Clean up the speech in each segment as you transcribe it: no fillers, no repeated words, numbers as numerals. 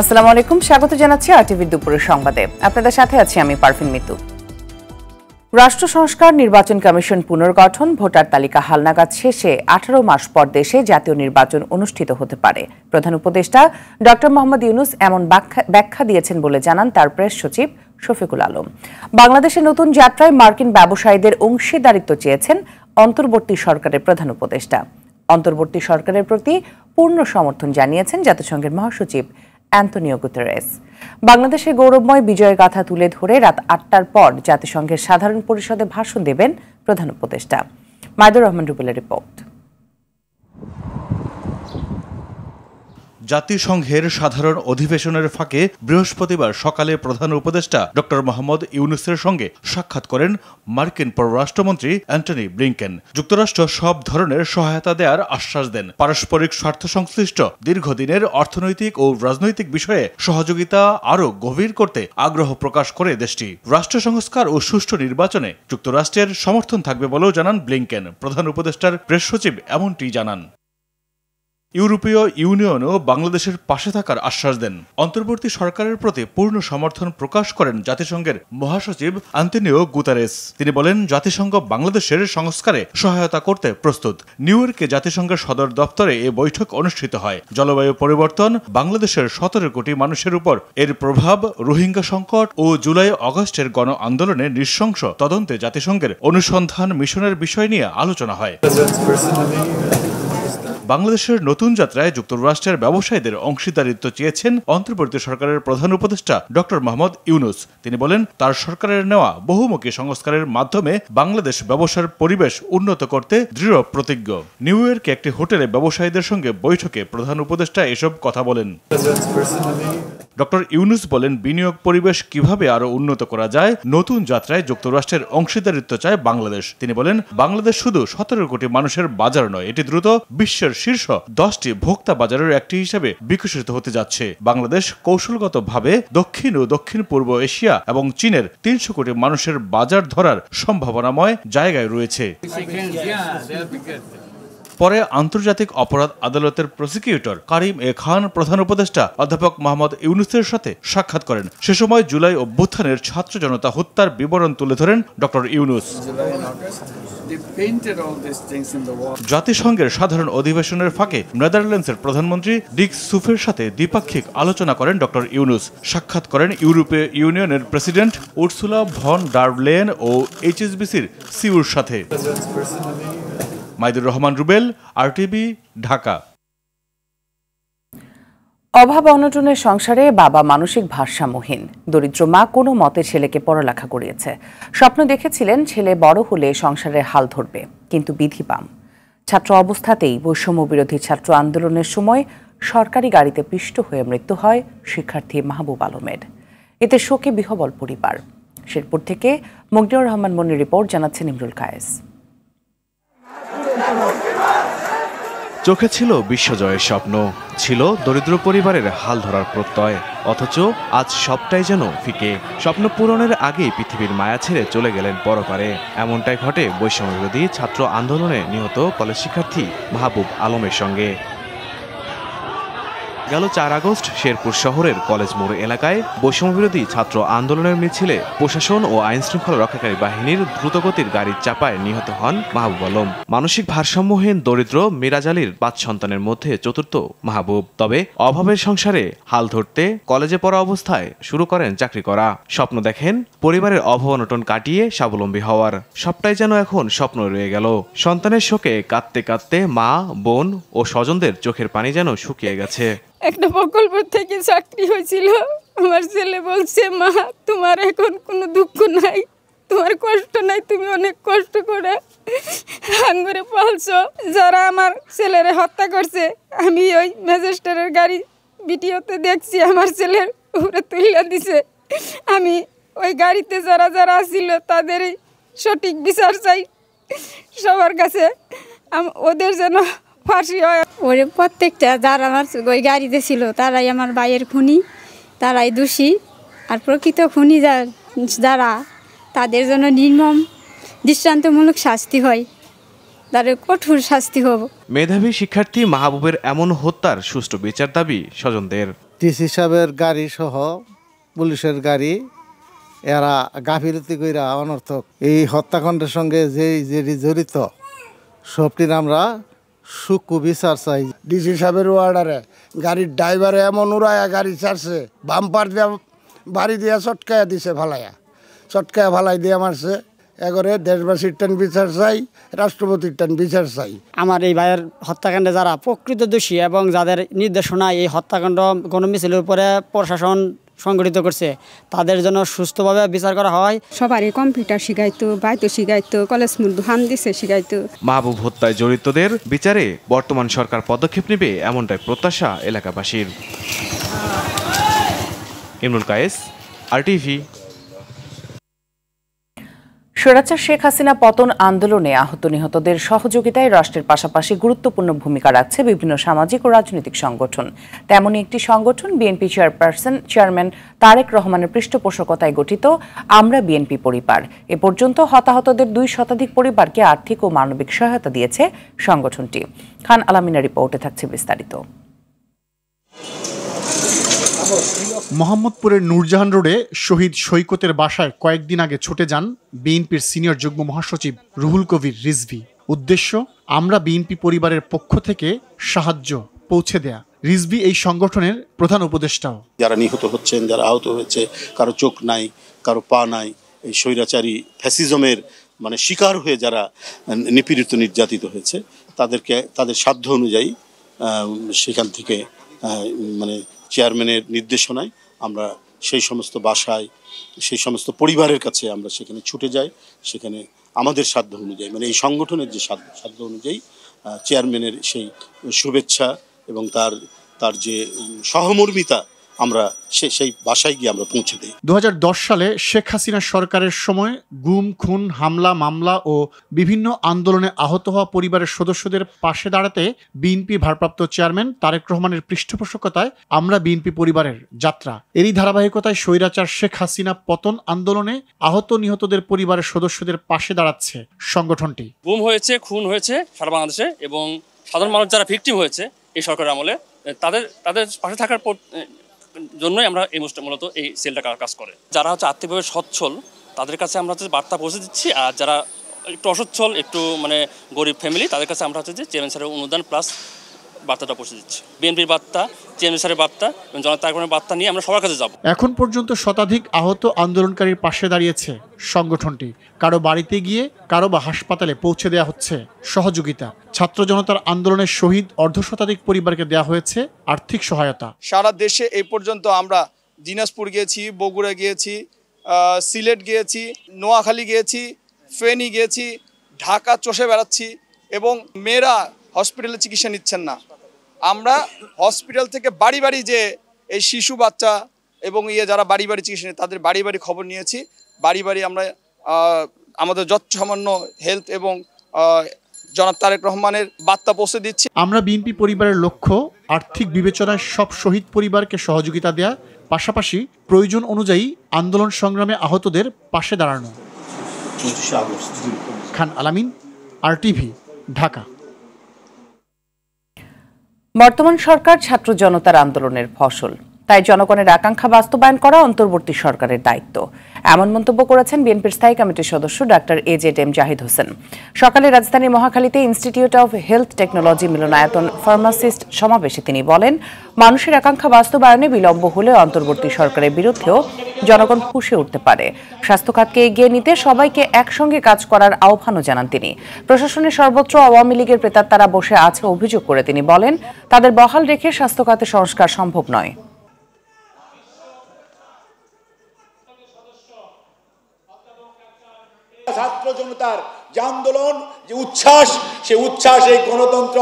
আসসালামু আলাইকুম, স্বাগত জানাচ্ছি আরটিভির দুপুরের সংবাদে। আপনাদের সাথে আছি আমি পারভিন মিতু। রাষ্ট্র সংস্কার, নির্বাচন কমিশন পুনর্গঠন, ভোটার তালিকা হালনাগাদ শেষে 18 মাস পর দেশে জাতীয় নির্বাচন অনুষ্ঠিত হতে পারে। প্রধান উপদেষ্টা ডক্টর মোহাম্মদ ইউনূস এমন ব্যাখ্যা দিয়েছেন বলে জানান তার প্রেস সচিব শফিকুল আলম। বাংলাদেশের নতুন যাত্রায় মার্কিন ব্যবসায়ীদের অংশীদারিত্ব চেয়েছেন অন্তর্বর্তী সরকারের প্রধান উপদেষ্টা। অন্তর্বর্তী সরকারের প্রতি পূর্ণ সমর্থন জানিয়েছেন জাতিসংঘের মহাসচিব অ্যান্তোনিও গুতেরেস। বাংলাদেশের গৌরবময় বিজয় গাথা তুলে ধরে রাত 8টার পর জাতিসংঘের সাধারণ পরিষদে ভাষণ দেবেন প্রধান উপদেষ্টা। মাইদুর রহমান রুবেলের রিপোর্ট। জাতিসংঘের সাধারণ অধিবেশনের ফাঁকে বৃহস্পতিবার সকালে প্রধান উপদেষ্টা ডক্টর মোহাম্মদ ইউনূসের সঙ্গে সাক্ষাৎ করেন মার্কিন পররাষ্ট্রমন্ত্রী অ্যান্টনি ব্লিংকেন। যুক্তরাষ্ট্র সব ধরনের সহায়তা দেওয়ার আশ্বাস দেন। পারস্পরিক স্বার্থ সংশ্লিষ্ট দীর্ঘদিনের অর্থনৈতিক ও রাজনৈতিক বিষয়ে সহযোগিতা আরও গভীর করতে আগ্রহ প্রকাশ করে দেশটি। রাষ্ট্র সংস্কার ও সুষ্ঠু নির্বাচনে যুক্তরাষ্ট্রের সমর্থন থাকবে বলেও জানান ব্লিংকেন। প্রধান উপদেষ্টার প্রেস সচিব এমনটি জানান। ইউরোপীয় ইউনিয়নও বাংলাদেশের পাশে থাকার আশ্বাস দেন। অন্তর্বর্তী সরকারের প্রতি পূর্ণ সমর্থন প্রকাশ করেন জাতিসংঘের মহাসচিব অ্যান্তোনিও গুতেরেস। তিনি বলেন, জাতিসংঘ বাংলাদেশের সংস্কারে সহায়তা করতে প্রস্তুত। নিউ ইয়র্কে জাতিসংঘের সদর দপ্তরে এ বৈঠক অনুষ্ঠিত হয়। জলবায়ু পরিবর্তন, বাংলাদেশের 17 কোটি মানুষের উপর এর প্রভাব, রোহিঙ্গা সংকট ও জুলাই আগস্টের গণ আন্দোলনে নৃশংস তদন্তে জাতিসংঘের অনুসন্ধান মিশনের বিষয় নিয়ে আলোচনা হয়। বাংলাদেশের নতুন যাত্রায় যুক্তরাষ্ট্রের ব্যবসায়ীদের অংশীদারিত্ব চেয়েছেন অন্তর্বর্তী সরকারের প্রধান উপদেষ্টা ডক্টর মোহাম্মদ ইউনূস। তিনি বলেন, তার সরকারের নেওয়া বহুমুখী সংস্কারের মাধ্যমে বাংলাদেশ ব্যবসার পরিবেশ উন্নত করতে দৃঢ় প্রতিজ্ঞ। নিউ ইয়র্কে একটি হোটেলে ব্যবসায়ীদের সঙ্গে বৈঠকে প্রধান উপদেষ্টা এসব কথা বলেন। ডক্টর ইউনূস বলেন, বিনিয়োগ পরিবেশ কিভাবে আরো উন্নত করা যায়, নতুন যাত্রায় যুক্তরাষ্ট্রের অংশীদারিত্ব চায় বাংলাদেশ। তিনি বলেন, বাংলাদেশ শুধু 17 কোটি মানুষের বাজার নয়, এটি দ্রুত বিশ্বের শীর্ষ 10টি ভোক্তা বাজারের একটি হিসেবে বিকশিত হতে যাচ্ছে। বাংলাদেশ কৌশলগতভাবে দক্ষিণ ও দক্ষিণ পূর্ব এশিয়া এবং চীনের 300 কোটি মানুষের বাজার ধরার সম্ভাবনাময় জায়গায় রয়েছে। পরে আন্তর্জাতিক অপরাধ আদালতের প্রসিকিউটর কারিম এ খান প্রধান উপদেষ্টা অধ্যাপক মোহাম্মদ ইউনূসের সাথে সাক্ষাৎ করেন। সে সময় জুলাই অভ্যুত্থানের ছাত্র জনতা হত্যার বিবরণ তুলে ধরেন ডক্টর ইউনূস। জাতিসংঘের সাধারণ অধিবেশনের ফাঁকে নেদারল্যান্ডসের প্রধানমন্ত্রী ডিক সুফের সাথে দ্বিপাক্ষিক আলোচনা করেন ডক্টর ইউনূস। সাক্ষাৎ করেন ইউরোপীয় ইউনিয়নের president Ursula von der Leyen ও এইচএসবিসির সিইওর সাথে। মাইদুর রহমান রুবেল, আরটিভি, ঢাকা। অভাব অনটনের সংসারে বাবা মানসিক ভারসাম্যহীন। দরিদ্র মা কোনো মতে ছেলেকে পড়ালেখা করিয়েছে। স্বপ্ন দেখেছিলেন ছেলে বড় হলে সংসারের হাল ধরবে, কিন্তু বিধি বাম। ছাত্র অবস্থাতেই বৈষম্য বিরোধী ছাত্র আন্দোলনের সময় সরকারি গাড়িতে পিষ্ট হয়ে মৃত্যু হয় শিক্ষার্থী মাহবুব আলমের। এতে শোকে বিহ্বল পরিবার। শেরপুর থেকে মগনিউর রহমান মনির রিপোর্ট, জানাচ্ছেন ইমরুল কায়েস। চোখে ছিল বিশ্বজয়ের স্বপ্ন, ছিল দরিদ্র পরিবারের হাল ধরার প্রত্যয়, অথচ আজ সবটাই যেন ফিকে। স্বপ্ন পূরণের আগেই পৃথিবীর মায়া ছেড়ে চলে গেলেন পরপারে। এমনটাই ঘটে বৈষম্য বিরোধী ছাত্র আন্দোলনে নিহত কলেজ শিক্ষার্থী মাহবুব আলমের সঙ্গে। গেল 4 আগস্ট শেরপুর শহরের কলেজ মোড় এলাকায় বৈষম্যবিরোধী ছাত্র আন্দোলনের মিছিলে প্রশাসন ও আইনশৃঙ্খলা রক্ষাকারী বাহিনীর দ্রুতগতির গাড়ির চাপায় নিহত হন মাহবুব আলম। মানসিক ভারসাম্যহীন দরিদ্র মিরাজ আলীর 5 সন্তানের মধ্যে চতুর্থ মাহবুব। তবে অভাবের সংসারে হাল ধরতে কলেজে পড়া অবস্থায় শুরু করেন চাকরি করা। স্বপ্ন দেখেন পরিবারের অভাব অনটন কাটিয়ে স্বাবলম্বী হওয়ার। সবটাই যেন এখন স্বপ্ন রয়ে গেল। সন্তানের শোকে কাঁদতে কাঁদতে মা, বোন ও স্বজনদের চোখের পানি যেন শুকিয়ে গেছে। একটা প্রকল্প থেকে চাকরি হয়েছিল, আমার ছেলে বলছে, মা তোমার এখন কোনো দুঃখ নাই, তোমার কষ্ট নাই, তুমি অনেক কষ্ট করে আঙ্গুরে পালছো। যারা আমার ছেলেরে হত্যা করছে, আমি ওই ম্যাজিস্ট্রেটের গাড়ি ভিডিওতে দেখছি, আমার ছেলের উপরে তুলে দিছে। আমি ওই গাড়িতে যারা যারা ছিল তাদেরই সঠিক বিচার চাই সবার কাছে, ওদের যেন ফাঁসি হয়। ওরে প্রত্যেকটা যারা আমার ওই গাড়িতে ছিল তারাই আমার ভাইয়ের খুনি, তারাই দোষী। আর প্রকৃত খুনি যারা, তাদের জন্য নির্মম দৃষ্টান্তমূলক শাস্তি হয়, তাদের কঠোর শাস্তি হবে। মেধাবী শিক্ষার্থী মাহবুবের এমন হত্যার সুষ্ঠু বিচার দাবি স্বজনদের। ডিসি সাহেবের গাড়ি সহ পুলিশের গাড়ি এরা গাফিলতি কইরা অনর্থক এই হত্যাকাণ্ডের সঙ্গে যে জড়িত সবটির আমরা সূক্ষ্ম বিচার চাই। ডিসি সাহেবের অর্ডারে গাড়ির ড্রাইভারে এমন উড়ায়া গাড়ি ছাড়ছে, বাম্পার দিয়া বাড়ি দিয়া চটকায়া দিছে, চটকায়া ফালাই দিয়ে মারছে। এগরে দেশবাসীর টান বিচার চাই, রাষ্ট্রপতির টান বিচার চাই। আমার এই ভাইয়ের হত্যাকাণ্ডে যারা প্রকৃত দোষী এবং যাদের নির্দেশনায় এই হত্যাকাণ্ড গণমিছিলের উপরে প্রশাসন সংগঠিত করছে তাদের জন্য সুস্থভাবে বিচার করা হয়। সবারই কম্পিউটার শিখাইতো, বাইতো শিখাইতো, কলেজ হান দিছে শিখাইতো। মাহবুব হত্যায় জড়িতদের বিচারে বর্তমান সরকার পদক্ষেপ নেবে এমনটাই প্রত্যাশা এলাকাবাসীর। ইমরুল কায়েস, RTV। স্বৈরাচার শেখ হাসিনা পতন আন্দোলনে আহত নিহতদের সহযোগিতায় রাষ্ট্রের পাশাপাশি গুরুত্বপূর্ণ ভূমিকা রাখছে বিভিন্ন সামাজিক ও রাজনৈতিক সংগঠন। তেমনই একটি সংগঠন বিএনপি চেয়ারম্যান তারেক রহমানের পৃষ্ঠপোষকতায় গঠিত আমরা বিএনপি পরিবার। এ পর্যন্ত হতাহতদের 2 শতাধিক পরিবারকে আর্থিক ও মানবিক সহায়তা দিয়েছে সংগঠনটি। খান আলামিনের রিপোর্টে থাকছে বিস্তারিত। মোহাম্মদপুরের নূরজাহান রোডে শহীদ সৈকতের বাসায় কয়েকদিন আগে ছুটে যান বিএনপির সিনিয়র যুগ্ম মহাসচিব রুহুল কবির রিজভী। উদ্দেশ্য, আমরা বিএনপি পরিবারের পক্ষ থেকে সাহায্য পৌঁছে দেয়া। রিজভী এই সংগঠনের প্রধান উপদেষ্টাও। যারা নিহত হচ্ছেন, যারা আহত হয়েছে, কারো চোখ নাই, কারো পা নাই, এই স্বৈরাচারী ফ্যাসিজমের শিকার হয়ে যারা নিপীড়িত নির্যাতিত হয়েছে তাদেরকে তাদের সাধ্য অনুযায়ী সেখান থেকে চেয়ারম্যানের নির্দেশনায় আমরা সেই সমস্ত বাসায়, সেই সমস্ত পরিবারের কাছে আমরা সেখানে ছুটে যাই। সেখানে আমাদের সাধ্য অনুযায়ী এই সংগঠনের যে সাধ্য অনুযায়ী চেয়ারম্যানের সেই শুভেচ্ছা এবং তার যে সহমর্মিতা আমরা সেই বাসায় গিয়ে আমরা পৌঁছে দিই। 2010 সালে শেখ হাসিনা সরকারের সময় গুম, খুন, হামলা, মামলা ও বিভিন্ন আন্দোলনে আহত হওয়া পরিবারের সদস্যদের পাশে দাঁড়াতে বিএনপি ভারপ্রাপ্ত চেয়ারম্যান তারেক রহমানের পৃষ্ঠপোষকতায় আমরা বিএনপি পরিবারের যাত্রা। এরই ধারাবাহিকতায় স্বৈরাচার শেখ হাসিনা পতন আন্দোলনে আহত নিহতদের পরিবারের সদস্যদের পাশে দাঁড়াচ্ছে সংগঠনটি। গুম হয়েছে, খুন হয়েছে সারা বাংলাদেশে এবং সাধারণ মানুষ যারা ভিকটিম হয়েছে এই সরকারের আমলে তাদের পাশে থাকার জন্যই আমরা এই মূলত এই সেলটা কাজ করে। যারা আর্থিকভাবে সচ্ছল তাদের কাছে আমরা বার্তা পৌঁছে দিচ্ছি, আর যারা একটু অসচ্ছল, একটু গরিব ফ্যামিলি, তাদের কাছে আমরা যে চেয়ারম্যান স্যারের অনুদান প্লাস বার্তাটা পৌঁছে দিচ্ছি। বিএনপির বার্তা, চেয়ারম্যান স্যারের বার্তা এবং জনতা তারেক বার্তা নিয়ে আমরা সবার কাছে যাব। এখন পর্যন্ত শতাধিক আহত আন্দোলনকারীর পাশে দাঁড়িয়েছে সংগঠনটি। কারো বাড়িতে গিয়ে, কারো বা হাসপাতালে পৌঁছে দেওয়া হচ্ছে সহযোগিতা। ছাত্র জনতার আন্দোলনের শহীদ 1/2 শতাধিক পরিবারকে দেওয়া হয়েছে আর্থিক সহায়তা। সারা দেশে এই পর্যন্ত আমরা দিনাজপুর গিয়েছি, বগুড়া গিয়েছি, সিলেট গিয়েছি, নোয়াখালী গিয়েছি, ফেনী গিয়েছি, ঢাকা চষে বেড়াচ্ছি এবং মেয়েরা হসপিটালে চিকিৎসা নিচ্ছেন না। আমরা হসপিটাল থেকে বাড়ি বাড়ি যে এই শিশু বাচ্চা এবং যারা বাড়ি বাড়ি চিকিৎসা নিয়ে তাদের বাড়ি বাড়ি খবর নিয়েছি। বাড়ি বাড়ি আমরা আমাদের যৎসামান্য হেলথ এবং জনাব তারেক রহমানের বার্তা পৌঁছে দিচ্ছি। আমরা বিএনপি পরিবারের লক্ষ্য আর্থিক বিবেচনায় সব শহীদ পরিবারকে সহযোগিতা দেয়া, পাশাপাশি প্রয়োজন অনুযায়ী আন্দোলন সংগ্রামে আহতদের পাশে দাঁড়ানো। খান আলামিন, RTV, ঢাকা। বর্তমান সরকার ছাত্র জনতার আন্দোলনের ফসল, তাই জনগণের আকাঙ্ক্ষা বাস্তবায়ন করা অন্তর্বর্তী সরকারের দায়িত্ব, এমন মন্তব্য করেছেন বিএনপির স্থায়ী কমিটির সদস্য ডাক্তার AZM জাহিদ হোসেন। সকালে রাজধানীর মহাখালীতে ইনস্টিটিউট অব হেলথ টেকনোলজি মিলনায়তন ফার্মাসিস্ট সমাবেশে তিনি বলেন, মানুষের আকাঙ্ক্ষা বাস্তবায়নে বিলম্ব হলে অন্তর্বর্তী সরকারের বিরুদ্ধেও জনগণ ফুঁসে উঠতে পারে। স্বাস্থ্য খাতকে এগিয়ে নিতে সবাইকে একসঙ্গে কাজ করার আহ্বানও জানান তিনি। প্রশাসনের সর্বত্র আওয়ামী লীগের প্রেতাত্মারা বসে আছে অভিযোগ করে তিনি বলেন, তাদের বহাল রেখে স্বাস্থ্য খাতে সংস্কার সম্ভব নয়। ছাত্র জনতার যে আন্দোলন, যে উচ্ছ্বাস, সেই উচ্ছ্বাস এই গণতন্ত্র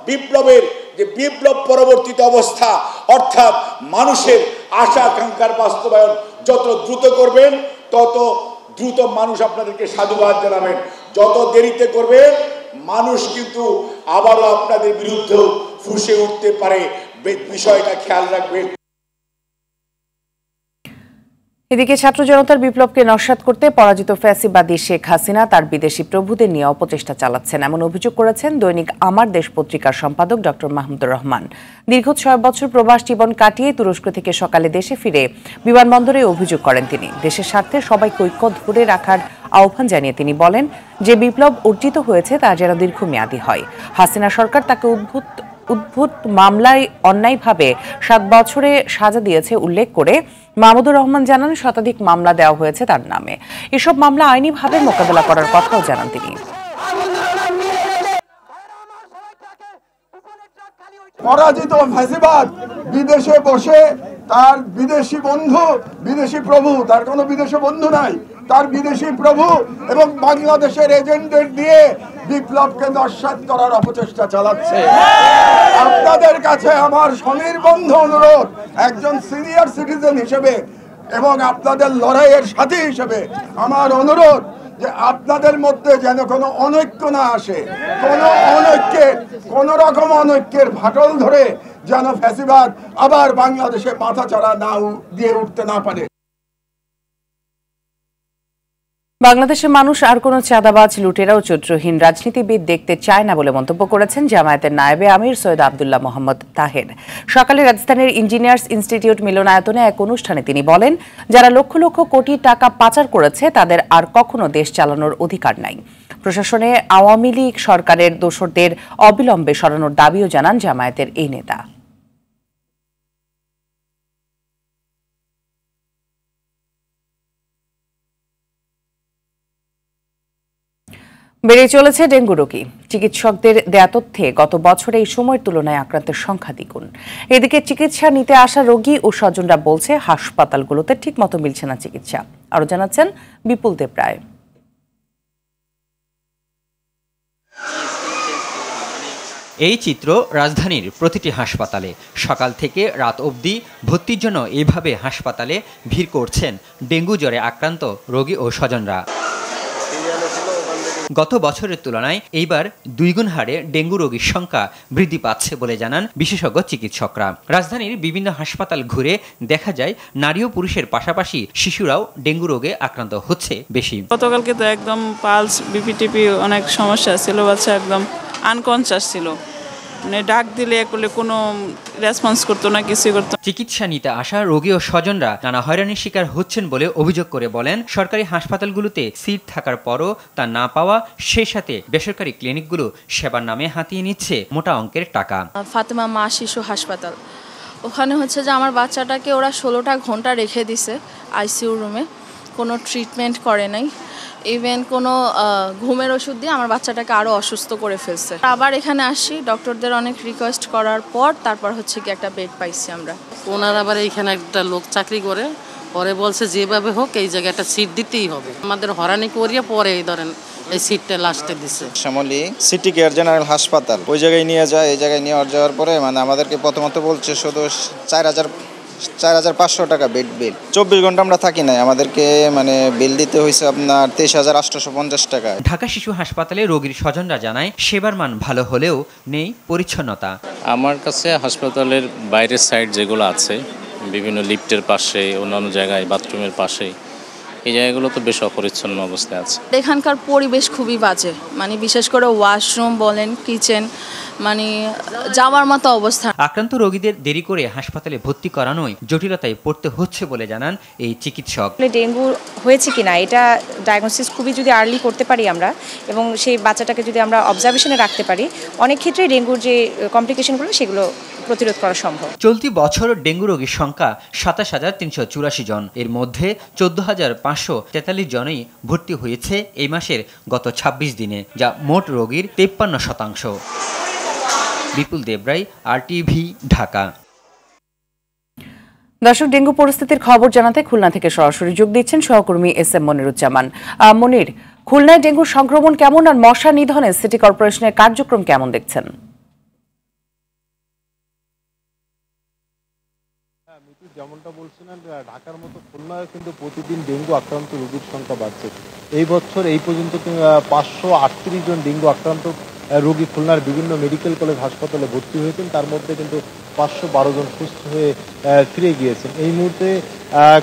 বিপ্লবের যে বিপ্লব পরবর্তীতে অবস্থা, অর্থাৎ মানুষের আশা আকাঙ্ক্ষার বাস্তবায়ন যত দ্রুত করবেন তত দ্রুত মানুষ আপনাদেরকে সাধুবাদ জানাবেন। যত দেরিতে করবেন মানুষ কিন্তু আবারও আপনাদের বিরুদ্ধেও ফুঁসে উঠতে পারে। বিষয়টা খেয়াল রাখবেন। এদিকে ছাত্র জনতার বিপ্লবকে নস্যাৎ করতে পরাজিত ফ্যাসিবাদী শেখ হাসিনা তার বিদেশি প্রভুদের নিয়ে অপচেষ্টা চালাচ্ছেন, এমন অভিযোগ করেছেন দৈনিক আমার দেশ পত্রিকার সম্পাদক ডক্টর মাহমুদুর রহমান। দীর্ঘ 6 বছর প্রবাস জীবন কাটিয়ে তুরস্ক থেকে সকালে দেশে ফিরে বিমানবন্দরে অভিযোগ করেন তিনি। দেশের স্বার্থে সবাইকে ঐক্য ধরে রাখার আহ্বান জানিয়ে তিনি বলেন, যে বিপ্লব অর্জিত হয়েছে তা যেন দীর্ঘমেয়াদী হয়। হাসিনা সরকার তাকে উদ্ভূত মামলায় অন্যায়ভাবে 7 বছরে সাজা দিয়েছে উল্লেখ করে মাহমুদুর রহমান জানান, শতাধিক মামলা দেওয়া হয়েছে তার নামে। এসব মামলা আইনিভাবে মোকাবেলা করার কথাও জানান তিনি। পরাজিত ফ্যাসিবাদ বিদেশে বসে তার বিদেশি বন্ধু, বিদেশি প্রভু, তার কোনো বিদেশি বন্ধু নাই, তার বিদেশি প্রভু এবং বাংলাদেশের এজেন্টদের দিয়ে বিপ্লবকে নস্যাৎ করার অপচেষ্টা চালাচ্ছে। আপনাদের কাছে আমার সনির্বন্ধ অনুরোধ, একজন সিনিয়র সিটিজেন হিসেবে এবং আপনাদের লড়াইয়ের সাথী হিসেবে আমার অনুরোধ যে আপনাদের মধ্যে যেন কোনো অনৈক্য না আসে, কোনো রকম অনৈক্যের ফাটল ধরে যেন ফ্যাসিবাদ আবার বাংলাদেশে মাথাচাড়া না দিয়ে উঠতে না পারে। বাংলাদেশের মানুষ আর কোনো চাঁদাবাজ, লুটেরা ও চরিত্রহীন রাজনীতিবিদ দেখতে চায় না বলে মন্তব্য করেছেন জামায়াতের নায়েবে আমির সৈয়দ আব্দুল্লাহ মোহাম্মদ তাহের। সকালে রাজধানীর ইঞ্জিনিয়ার্স ইনস্টিটিউট মিলনায়তনে এক অনুষ্ঠানে তিনি বলেন, যারা লক্ষ লক্ষ কোটি টাকা পাচার করেছে তাদের আর কখনো দেশ চালানোর অধিকার নাই। প্রশাসনে আওয়ামী লীগ সরকারের দোসরদের অবিলম্বে সরানোর দাবিও জানান জামায়াতের এই নেতা। বেড়ে চলেছে ডেঙ্গু রোগী। চিকিৎসকদের দেয়া তথ্যে গত বছরে এই সময়ের তুলনায় আক্রান্তের সংখ্যা দ্বিগুণ। এদিকে চিকিৎসা নিতে আসা রোগী ও স্বজনরা বলছে, হাসপাতালগুলোতে ঠিকমতো মিলছে না চিকিৎসা। আরো জানাচ্ছেন বিপুল দেব রায়। এই চিত্র রাজধানীর প্রতিটি হাসপাতালে। সকাল থেকে রাত অবধি ভর্তির জন্য এইভাবে হাসপাতালে ভিড় করছেন ডেঙ্গু জ্বরে আক্রান্ত রোগী ও স্বজনরা। গত বছরের তুলনায় এইবার 2 গুণ হারে ডেঙ্গু রোগীর সংখ্যা বৃদ্ধি পাচ্ছে বলে জানান বিশেষজ্ঞ চিকিৎসকরা। রাজধানীর বিভিন্ন হাসপাতাল ঘুরে দেখা যায়, নারী ও পুরুষের পাশাপাশি শিশুরাও ডেঙ্গু রোগে আক্রান্ত হচ্ছে বেশি। গতকালকে তো একদম পালস, বিপিটিপি অনেক সমস্যা ছিল, বাচ্চা একদম আনকনশাস ছিল, মানে ডাক দিলে কোনো রেসপন্স করতো না, কিছু করতো। চিকিৎসা নিতে আসা রোগী ও স্বজনরা নানা হয়রানির শিকার হচ্ছেন বলে অভিযোগ করে বলেন, সরকারি হাসপাতালগুলোতে সিট থাকার পরও তা না পাওয়া, সেই সাথে বেসরকারি ক্লিনিকগুলো সেবার নামে হাতিয়ে নিচ্ছে মোটা অঙ্কের টাকা। ফাতেমা মা শিশু হাসপাতাল, ওখানে হচ্ছে যে আমার বাচ্চাটাকে ওরা 16টা ঘন্টা রেখে দিছে আইসিইউ রুমে, কোনো ট্রিটমেন্ট করে নাই। ইভেন কোনো ঘুমের ওষুধ দিয়ে আমার বাচ্চাটাকে আরও অসুস্থ করে ফেলছে। আবার এখানে আসি, ডক্টরদের অনেক রিকোয়েস্ট করার পর তারপর হচ্ছে কি একটা বেড পাইছি আমরা। ওনার আবার এইখানে একটা লোক চাকরি করে, পরে বলছে যেভাবে হোক এই জায়গায় একটা সিট দিতেই হবে। আমাদের হরানি করিয়ে পরে এই ধরেন এই সিটটা লাস্টে দিছে। শ্যামলী সিটি কেয়ার জেনারেল হাসপাতাল, ওই জায়গায় নিয়ে যায়। এই জায়গায় নিয়ে যাওয়ার পরে মানে আমাদেরকে প্রথমত বলছে শুধু 4,500 টাকা বেড বিল। 24 ঘন্টা আমরা থাকি নাই, আমাদেরকে মানে বিল দিতে হয়েছে আপনার 23,850 টাকা। ঢাকা শিশু হাসপাতালে রোগীর স্বজনরা জানায়, সেবার মান ভালো হলেও নেই পরিচ্ছন্নতা। আমার কাছে হাসপাতালের বাইরের সাইড যেগুলো আছে, বিভিন্ন লিফটের পাশে, অন্যান্য জায়গায় বাথরুমের পাশে, এই জায়গাগুলো তো বেশ অপরিচ্ছন্ন অবস্থায় আছে। এখানকার পরিবেশ খুবই বাজে, মানে বিশেষ করে ওয়াশরুম বলেন, কিচেন, মানে যাওয়ার মতো অবস্থা। আক্রান্ত রোগীদের দেরি করে হাসপাতালে ভর্তি করানোয় জটিলতায় পড়তে হচ্ছে বলে জানান এই চিকিৎসক। ডেঙ্গু হয়েছে কিনা এটা ডায়াগনোসিস খুবই যদি আর্লি করতে পারি আমরা, এবং সেই বাচ্চাটাকে যদি আমরা অবজারভেশনে রাখতে পারি, অনেক ক্ষেত্রে ডেঙ্গুর যে কমপ্লিকেশনগুলো সেগুলো প্রতিরোধ করা সম্ভব। চলতি বছর ডেঙ্গু রোগীর সংখ্যা 27,384 জন। এর মধ্যে 14,543 জনই ভর্তি হয়েছে এই মাসের গত 26 দিনে, যা মোট রোগীর 53%। বিপুল দেবরাই, আরটিভি, ঢাকা। দর্শক, ডেঙ্গু পরিস্থিতির খবর জানাতে খুলনা থেকে সরাসরি যোগ দিচ্ছেন সহকর্মী SM মনিরুজ্জামান। মনির, খুলনায় ডেঙ্গু সংক্রমণ কেমন আর মশা নিধনে সিটি কর্পোরেশনের কার্যক্রম কেমন দেখছেন? যেমনটা বলছিলেন, ঢাকার মতো খুলনায় কিন্তু প্রতিদিন ডেঙ্গু আক্রান্ত রোগীর সংখ্যা বাড়ছে। এই বছর এই পর্যন্ত 538 জন ডেঙ্গু আক্রান্ত রোগী খুলনার বিভিন্ন মেডিকেল কলেজ হাসপাতালে ভর্তি হয়েছেন, তার মধ্যে কিন্তু 512 জন সুস্থ হয়ে ফিরে গিয়েছেন। এই মুহূর্তে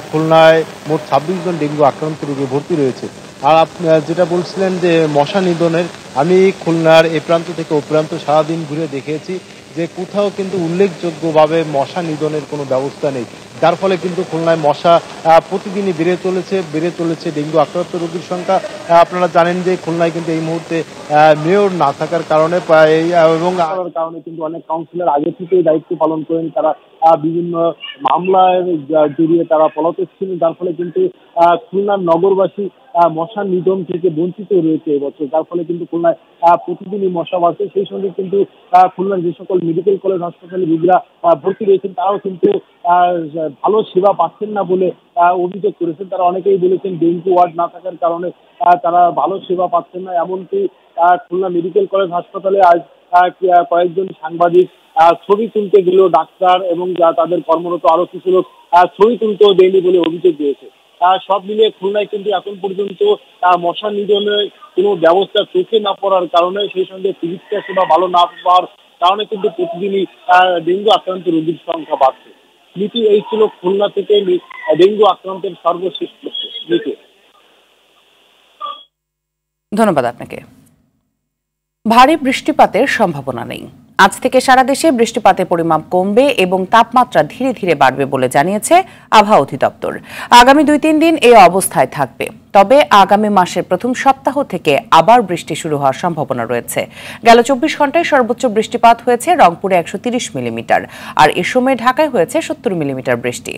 খুলনায় মোট 26 জন ডেঙ্গু আক্রান্ত রোগী ভর্তি রয়েছে। আর যেটা বলছিলেন যে মশা নিধনের, আমি খুলনার এ প্রান্ত থেকে ও প্রান্ত সারাদিন ঘুরে দেখেছি যে কোথাও কিন্তু উল্লেখযোগ্যভাবে মশা নিধনের কোনো ব্যবস্থা নেই, যার ফলে কিন্তু খুলনায় মশা প্রতিদিনই বেড়ে চলেছে ডেঙ্গু আক্রান্ত রোগীর সংখ্যা। আপনারা জানেন যে খুলনায় কিন্তু এই মুহূর্তে মেয়র না থাকার কারণে এবং কারণে কিন্তু অনেক কাউন্সিলর আগে থেকেই দায়িত্ব পালন করেন, তারা বিভিন্ন মামলায় জড়িয়ে তারা পলাতক ছিলেন, যার ফলে কিন্তু খুলনার নগরবাসী মশা নিধন থেকে বঞ্চিত রয়েছে এবছর, যার ফলে কিন্তু খুলনায় প্রতিদিনই মশা বাড়ছে। সেই সঙ্গে কিন্তু খুলনার যে সকল মেডিকেল কলেজ হাসপাতালে রোগীরা ভর্তি রয়েছেন তারাও কিন্তু ভালো সেবা পাচ্ছেন না বলে অভিযোগ করেছেন। তারা অনেকেই বলেছেন ডেঙ্গু ওয়ার্ড না থাকার কারণে তারা ভালো সেবা পাচ্ছেন না। এমনকি খুলনা মেডিকেল কলেজ হাসপাতালে আজ কয়েকজন সাংবাদিক ছবি তুলতে গেল, ডাক্তার এবং তাদের কর্মরত আরো কিছু লোক ছবি তুলতেও দেয়নি বলে অভিযোগ দিয়েছে। সব মিলিয়ে খুলনায় কিন্তু এখন পর্যন্ত মশা নিধনের কোনো ব্যবস্থা চোখে না পড়ার কারণে, সেই সঙ্গে চিকিৎসা সেবা ভালো না পাওয়ার কারণে কিন্তু প্রতিদিনই ডেঙ্গু আক্রান্ত রোগীর সংখ্যা বাড়ছে। নীতি এই ছিল খুলনা থেকে ডেঙ্গু আক্রান্তের সর্বশেষ নীতি। ধন্যবাদ আপনাকে। ভারী বৃষ্টিপাতের সম্ভাবনা নেই। আজ থেকে সারা দেশে বৃষ্টিপাতের পরিমাণ কমবে এবং তাপমাত্রা ধীরে ধীরে বাড়বে বলে জানিয়েছে আবহাওয়া অধিদপ্তর। আগামী 2-3 দিন এই অবস্থায় থাকবে, তবে আগামী মাসের প্রথম সপ্তাহ থেকে আবার বৃষ্টি শুরু হওয়ার সম্ভাবনা রয়েছে। গেল 24 ঘন্টায় সর্বোচ্চ বৃষ্টিপাত হয়েছে রংপুরে 130 মিলিমিটার, আর এ সময় ঢাকায় হয়েছে 70 মিলিমিটার বৃষ্টি।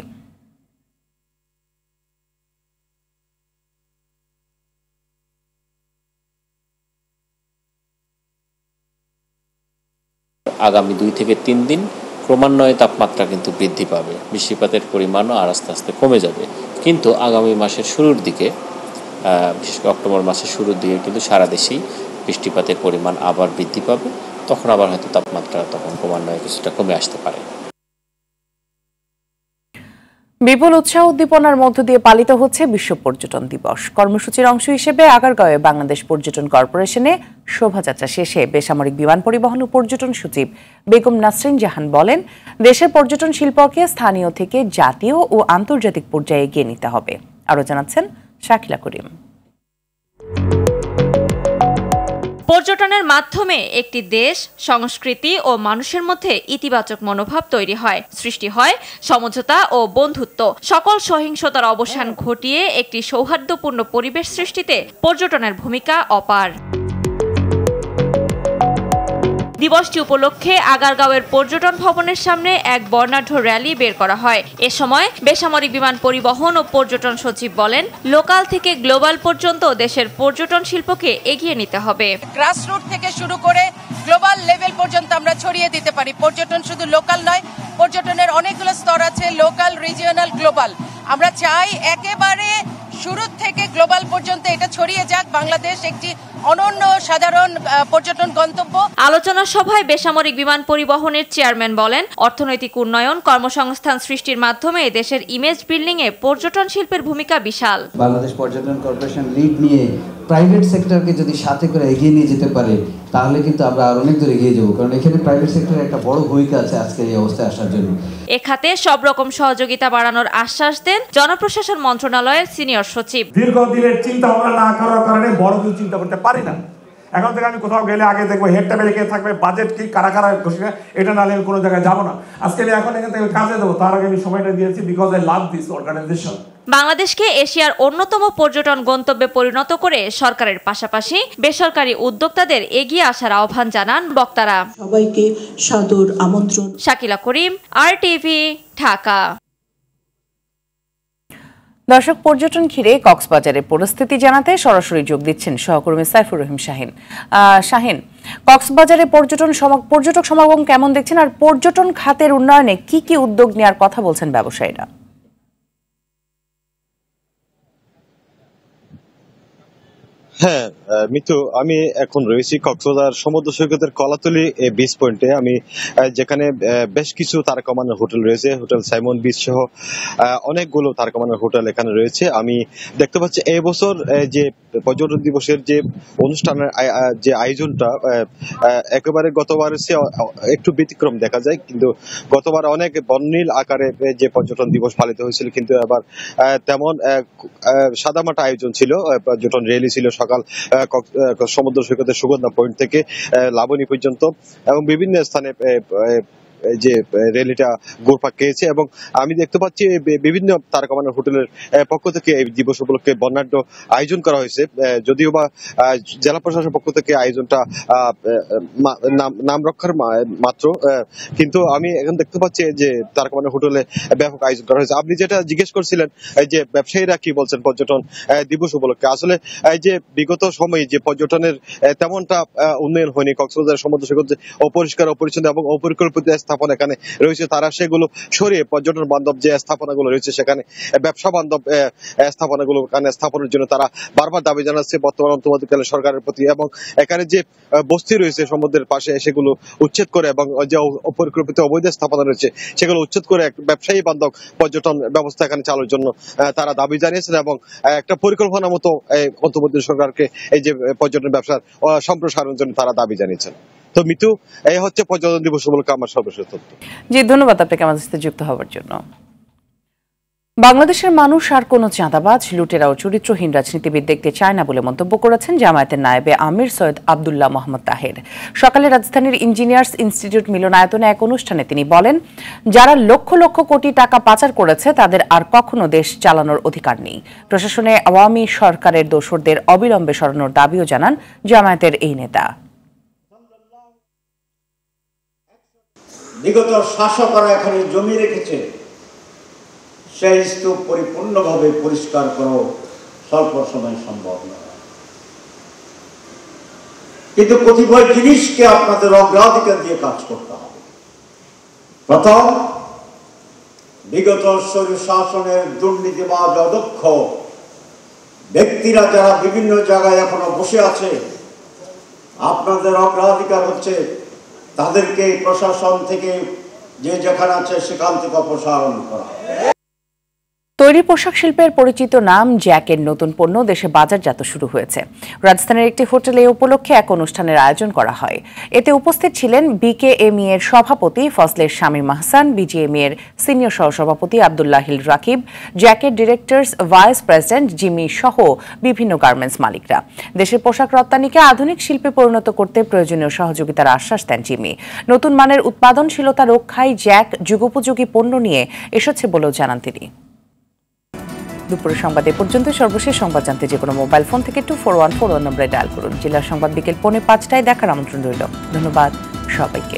আগামী 2 থেকে 3 দিন ক্রমান্বয়ে তাপমাত্রা কিন্তু বৃদ্ধি পাবে, বৃষ্টিপাতের পরিমাণও আর আস্তে আস্তে কমে যাবে। কিন্তু আগামী মাসের শুরুর দিকে, বিশেষ করে অক্টোবর মাসের শুরুর দিকে কিন্তু সারা দেশেই বৃষ্টিপাতের পরিমাণ আবার বৃদ্ধি পাবে। তখন আবার হয়তো তাপমাত্রা ক্রমান্বয়ে কিছুটা কমে আসতে পারে। বিপুল উৎসাহ উদ্দীপনার মধ্য দিয়ে পালিত হচ্ছে বিশ্ব পর্যটন দিবস। কর্মসূচির অংশ হিসেবে আগারগাঁওয়ে বাংলাদেশ পর্যটন কর্পোরেশনে শোভাযাত্রা শেষে বেসামরিক বিমান পরিবহন ও পর্যটন সচিব বেগম নাসরিন জাহান বলেন, দেশের পর্যটন শিল্পকে স্থানীয় থেকে জাতীয় ও আন্তর্জাতিক পর্যায়ে এগিয়ে নিতে হবে। আরও জানাচ্ছেন শাকিলা করিম। পর্যটনের মাধ্যমে একটি দেশ, সংস্কৃতি ও মানুষের মধ্যে ইতিবাচক মনোভাব তৈরি হয়, সৃষ্টি হয় সমঝোতা ও বন্ধুত্ব। সকল সহিংসতার অবসান ঘটিয়ে একটি সৌহার্দ্যপূর্ণ পরিবেশ সৃষ্টিতে পর্যটনের ভূমিকা অপার। দিবসটি উপলক্ষে আগারগাঁওয়ের পর্যটন ভবনের সামনে এক বর্ণাঢ্য র্যালি বের করা হয়। এ সময় বেসামরিক বিমান পরিবহন ও পর্যটন সচিব বলেন, লোকাল থেকে গ্লোবাল পর্যন্ত দেশের পর্যটন শিল্পকে এগিয়ে নিতে হবে। গ্রাসরুট থেকে শুরু করে গ্লোবাল লেভেল পর্যন্ত আমরা ছড়িয়ে দিতে পারি। পর্যটন শুধু লোকাল নয়, পর্যটনের অনেকগুলো স্তর আছে, লোকাল, রিজিওনাল, গ্লোবাল। আমরা চাই একেবারে শুরু থেকে গ্লোবাল পর্যন্ত এটা ছড়িয়ে যাক। বাংলাদেশ একটি অনন্য সাধারণ পর্যটন গন্তব্য। আলোচনা সভায় বেসামরিক বিমান পরিবহনের চেয়ারম্যান বলেন, অর্থনৈতিক উন্নয়ন, কর্মসংস্থান সৃষ্টির মাধ্যমে দেশের ইমেজ বিল্ডিং এ পর্যটন শিল্পের ভূমিকা বিশাল। বাংলাদেশ পর্যটন কর্পোরেশন লিড নিয়ে প্রাইভেট সেক্টরকে যদি সাথে করে এগিয়ে নিয়ে যেতে পারে, তাহলে কিন্তু আমরা আর অনেক দূর এগিয়ে যাব, কারণ এখানে প্রাইভেট সেক্টরের একটা বড় ভূমিকা আছে আজকের এই অবস্থায় আসার জন্য। এ খাতে সব রকম সহযোগিতা বাড়ানোর আশ্বাস দেন জনপ্রশাসন মন্ত্রণালয়ের সিনিয়র সচিব। দীর্ঘদিনের চিন্তা ভাবনা না করার কারণে বড় কিছু চিন্তা করতে পারি না। এখন থেকে আমি কোথাও গেলে আগে দেখবো হেড টেবিলে কে থাকবে, বাজেট কি, কারা কারা ঘোষণা, এটা না হলে আমি কোনো জায়গায় যাবো না। আজকে আমি এখন এখান থেকে কাজে দেবো, তার আগে আমি সময়টা দিয়েছি, because I love this organisation. বাংলাদেশকে এশিয়ার অন্যতম পর্যটন গন্তব্যে পরিণত করে সরকারের পাশাপাশি বেসরকারি উদ্যোক্তাদের এগিয়ে আসার আহ্বান জানান বক্তারা। সবাইকে সাদর আমন্ত্রণ। শাকিলা করিম, RTV, ঢাকা। দর্শক, পর্যটন ঘিরে কক্সবাজারের পরিস্থিতি জানাতে সরাসরি যোগ দিচ্ছেন সহকর্মী সাইফুর রহিম শাহিন। শাহিন, কক্সবাজারে পর্যটক সমাগম কেমন দেখছেন, আর পর্যটন খাতের উন্নয়নে কি কি উদ্যোগ নেওয়ার কথা বলছেন ব্যবসায়ীরা? হ্যাঁ মিতু, আমি এখন রয়েছি কক্সবাজার সমুদ্র সৈকতের কলাতলি বিচ পয়েন্টে। আমি যেখানে বেশ কিছু তারকামানের হোটেল রয়েছে, হোটেল সাইমন বিচ সহ অনেকগুলো তারকামানের হোটেল এখানে রয়েছে। আমি দেখতে পাচ্ছি এই বছর যে পর্যটন দিবসের যে অনুষ্ঠানের যে আয়োজনটা একেবারে গতবারের চেয়ে একটু ব্যতিক্রম দেখা যায়, কিন্তু গতবার অনেক বর্ণিল আকারে যে পর্যটন দিবস পালিত হয়েছিল, কিন্তু এবার তেমন সাদামাটা আয়োজন ছিল। পর্যটন র্যালি ছিল সকাল সমুদ্র সৈকতের সুগন্ধা পয়েন্ট থেকে লাবণী পর্যন্ত, এবং বিভিন্ন স্থানে যে র্যালিটা ঘুরপাক খেয়েছে। এবং আমি দেখতে পাচ্ছি বিভিন্ন তারকামানের হোটেলের পক্ষ থেকে এই দিবস উপলক্ষে বর্ণাঢ্য আয়োজন করা হয়েছে, যদিও বা জেলা প্রশাসনের পক্ষ থেকে আয়োজনটা নাম রক্ষার মাত্র, কিন্তু আমি এখন দেখতে পাচ্ছি যে তারকামানের হোটেলে ব্যাপক আয়োজন করা হয়েছে। আপনি যেটা জিজ্ঞেস করছিলেন যে ব্যবসায়ীরা কি বলছেন পর্যটন দিবস উপলক্ষে, আসলে এই যে বিগত সময়ে যে পর্যটনের তেমনটা উন্নয়ন হয়নি, কক্সবাজার সমুদ্র সৈকত যে অপরিষ্কার অপরিচ্ছন্ন এবং অপরিকল্পিত স্থাপনা এখানে রয়েছে, তারা সেগুলো সরিয়ে পর্যটন বান্ধব যে স্থাপনাগুলো রয়েছে সেখানে ব্যবসা বান্ধব স্থাপনাগুলো এখানে স্থাপনের জন্য তারা বারবার দাবি জানাচ্ছে বর্তমান অন্তর্বর্তীকালীন সরকারের প্রতি। এবং এখানে যে বস্তি রয়েছে সমুদ্রের পাশে সেগুলো উচ্ছেদ করে এবং যে অপরিকল্পিত অবৈধ স্থাপনা রয়েছে সেগুলো উচ্ছেদ করে ব্যবসায়ী বান্ধব পর্যটন ব্যবস্থা এখানে চালুর জন্য তারা দাবি জানিয়েছেন, এবং একটা পরিকল্পনা মতো অন্তর্বর্তী সরকারকে এই যে পর্যটন ব্যবসার সম্প্রসারণের জন্য তারা দাবি জানিয়েছেন। তো মিতু, এই হচ্ছে পর্যটন দিবস উপলক্ষে আমার সর্বশেষ তথ্য। জি, ধন্যবাদ আপনাকে আমাদের সাথে যুক্ত হওয়ার জন্য। বাংলাদেশের মানুষ আর কোনো চাঁদাবাজ, লুটেরা ও চরিত্রহীন রাজনীতিবিদ দেখতে চায় না বলে মন্তব্য করেছেন জামায়াতের নায়েবে আমির সৈয়দ আব্দুল্লাহ মোহাম্মদ তাহের। সকালে রাজধানীর ইঞ্জিনিয়ার্স ইনস্টিটিউট মিলনায়তনে এক অনুষ্ঠানে তিনি বলেন, যারা লক্ষ লক্ষ কোটি টাকা পাচার করেছে তাদের আর কখনো দেশ চালানোর অধিকার নেই। প্রশাসনে আওয়ামী সরকারের দোসরদের অবিলম্বে সরানোর দাবিও জানান জামায়াতের এই নেতা। বিগত শাসকরা এখানে জমি রেখেছে, সেই স্তূপ পরিপূর্ণভাবে পরিষ্কার করো স্বল্প সময় সম্ভব নয়, কিন্তু কতিপয় জিনিসকে আপনাদের অগ্রাধিকার দিয়ে কাজ করতে হবে। প্রথম, বিগত স্বৈর শাসনের দুর্নীতিবাজ অদক্ষ ব্যক্তিরা যারা বিভিন্ন জায়গায় এখনো বসে আছে, আপনাদের অগ্রাধিকার হচ্ছে তাদেরকে প্রশাসন থেকে যে যেখানে আছে সেখান থেকে অপসারণ করা। তৈরি পোশাক শিল্পের পরিচিত নাম জ্যাকের নতুন পণ্য দেশে বাজারজাত শুরু হয়েছে। রাজধানীর একটি হোটেলে এ উপলক্ষে এক অনুষ্ঠানের আয়োজন করা হয়। এতে উপস্থিত ছিলেন বিকেএমই এর সভাপতি ফজলের শামীম মাহসান, বিজিএমই এর সিনিয়র সহসভাপতি আব্দুল্লাহিল রাকিব, জ্যাকের ডিরেক্টরস ভাইস প্রেসিডেন্ট জিমি সহ বিভিন্ন গার্মেন্টস মালিকরা। দেশের পোশাক রপ্তানিকে আধুনিক শিল্পে পরিণত করতে প্রয়োজনীয় সহযোগিতার আশ্বাস দেন জিমি। নতুন মানের উৎপাদনশীলতা রক্ষায় জ্যাক যুগোপযোগী পণ্য নিয়ে এসেছে বলেও জানান তিনি। দুপুরের সংবাদ এ পর্যন্ত। সর্বশেষ সংবাদ জানতে যে কোনো মোবাইল ফোন থেকে 2414 নম্বরে ডায়াল করুন। জেলার সংবাদ বিকেল 4:45টায় দেখার আমন্ত্রণ রইল। ধন্যবাদ সবাইকে।